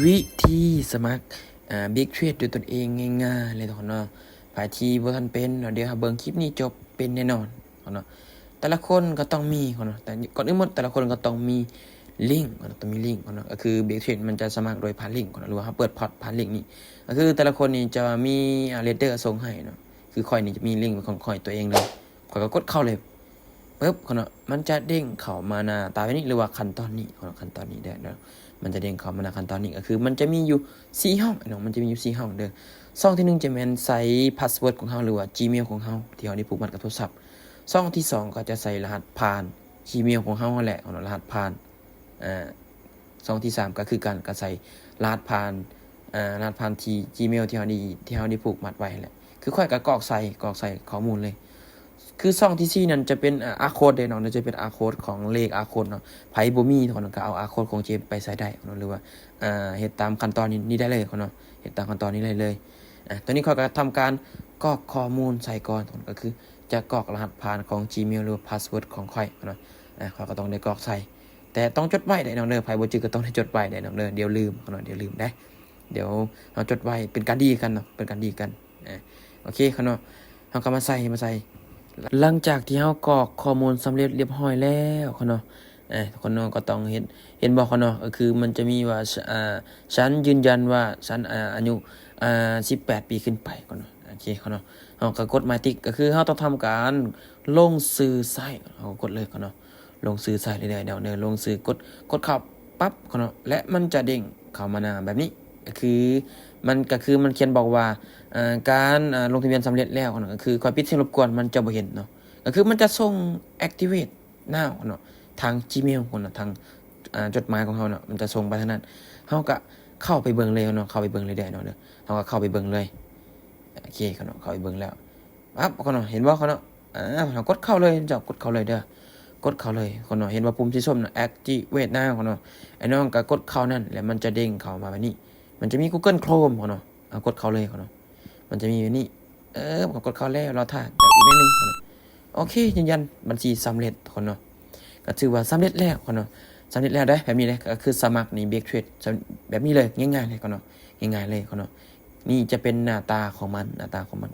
วิธีสมัครBig Trade ด้วยตนเองง่ายๆเลยทุกคนเนาะภายที่บ่ทันเป็นเดี๋ยวเบิ่งคลิปนี้จบเป็นแน่นอนเนาะแต่ละคนก็ต้องมีเนาะแต่ก่อนอื่นหมดแต่ละคนก็ต้องมีลิงก์ต้องมีลิงก์เนาะก็คือ Big Trade มันจะสมัครโดยผ่านลิงก์หรือว่าเปิดพอร์ตผ่านลิงก์นี่ก็คือแต่ละคนนี่จะมีเรดเดอร์ส่งให้เนาะคือค่อยนี่จะมีลิงก์ของค่อยตัวเองเลยค่อยก็กดเข้าเลยปึ๊บเนาะมันจะเด้งเข้ามาหน้าตาแบบนี้หรือว่าขั้นตอนนี้ขั้นตอนนี้ได้เนาะมันจะเด้งเข้ามาหน้าขั้นตอนนี้ก็คือมันจะมีอยู่4ห้องเนาะมันจะมีอยู่4ห้องเด้อช่องที่1จะแม่นใส่พาสเวิร์ดของเฮาหรือว่า Gmail ของเฮาที่เฮาได้ผูกมัดกับโทรศัพท์ช่องที่2ก็จะใส่รหัสผ่าน Gmail ของเฮานั่นแหละรหัสผ่านช่องที่3ก็คือการใส่รหัสผ่านรหัสผ่านที่ Gmail ที่เฮาได้ผูกมัดไว้แหละคือค่อยก็กรอกใส่ข้อมูลเลยคือช่องที่4นั้นจะเป็นอาร์โค้ดเด้เนาะจะเป็นอาร์โค้ดของเลขอาร์โค้ดเนาะไผบ่มีเนาะก็เอาอาร์โค้ดของเจมไปใส่ได้เนาะหรือว่าเฮ็ดตามขั้นตอนนี้ได้เลยเนาะเฮ็ดตามขั้นตอนนี้ได้เลยตอนนี้ค่อยก็ทำการกรอกข้อมูลใส่ก่อนก็คือจะกรอกรหัสผ่านของ Gmail หรือพาสเวิร์ดของค่อยเนาะค่อยก็ต้องได้กรอกใส่แต่ต้องจดไว้ได้เนาะไผบ่จื้อก็ต้องได้จดไว้ได้เนาะเดี๋ยวลืมเนาะเดี๋ยวลืมได้เดี๋ยวเฮาจดไว้เป็นการดีกันเนาะเป็นการดีกันโอเคเนาะเฮาก็มาใส่หลังจากที่เฮากรอกข้อมูลสำเร็จเรียบร้อยแล้วเนาะคนเนาะก็ต้องเห็นบ่เนาะก็คือมันจะมีว่าฉันยืนยันว่าฉันอายุ18 ปีขึ้นไปเนาะโอเคเนาะเฮาก็กดหมายติ๊กก็คือเฮาต้องทำการลงชื่อใส่เฮากดเลยเนาะลงชื่อใส่เรื่อยๆเดี๋ยวลงชื่อกดเข้าปั๊บเนาะและมันจะเด้งเข้ามาหน้าแบบนี้ก็คือมันเขียนบอกว่าการลงทะเบียนสำเร็จแล้วเนาะก็คือค่อยปิดเสียงรบกวนมันจะบ่เห็นเนาะก็คือมันจะส่ง activate now เนาะทาง Gmail ของเนาะทางจดหมายของเฮาเนาะมันจะส่งไปทางนั้นเฮาก็เข้าไปเบิ่งเลยเนาะเข้าไปเบิ่งเลยได้เนาะเฮาก็เข้าไปเบิ่งเลยโอเคเนาะเข้าไปเบิ่งแล้วปั๊บเนาะเห็นบ่เนาะเฮากดเข้าเลยเจ้ากดเข้าเลยเด้อกดเข้าเลยเนาะเห็นว่าปุ่มสีส้มเนาะ activate now เนาะไอ้น้องก็กดเข้านั่นแล้วมันจะเด้งเข้ามาแบบนี้มันจะมี Google Chrome เนาะกดเข้าเลยเนาะมันจะมีแบบนี้ผมกดเข้าแล้วรอท่าจากอีกนิดนึงโอเคยืนยันบัญชีสำเร็จคนเนาะก็ถือว่าสำเร็จแล้วคนเนาะสำเร็จแล้วได้แบบนี้เลยก็คือสมัครใน Big Trade แบบนี้เลยง่ายๆเลยคนเนาะง่ายๆเลยคนเนาะนี่จะเป็นหน้าตาของมัน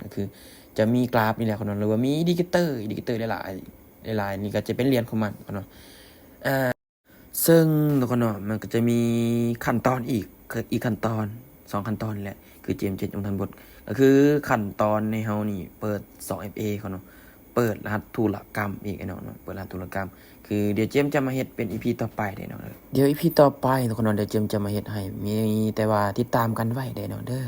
ก็คือจะมีกราฟนี่แหละคนเนาะหรือว่ามีอินดิเคเตอร์หลายนี่ก็จะเป็นเหรียญของมันคนเนาะซึ่งคนเนาะมันก็จะมีขั้นตอนอีกขั้นตอน2ขั้นตอนแหละคือเจมเจ็ดองค์ทันบทก็คือขั้นตอนในเฮานี่เปิด 2FA เขาเนาะเปิดรหัสธุรกรรมอีกไอ้เนาะเปิดรหัสธุรกรรมคือเดี๋ยวเจมจะมาเฮ็ดเป็น EP ต่อไปได้เนาะเดี๋ยว EP ต่อไปทุกคนเนาะเดี๋ยวเจมจะมาเฮ็ดให้มีแต่ว่าติดตามกันไว้ได้เนาะเด้อ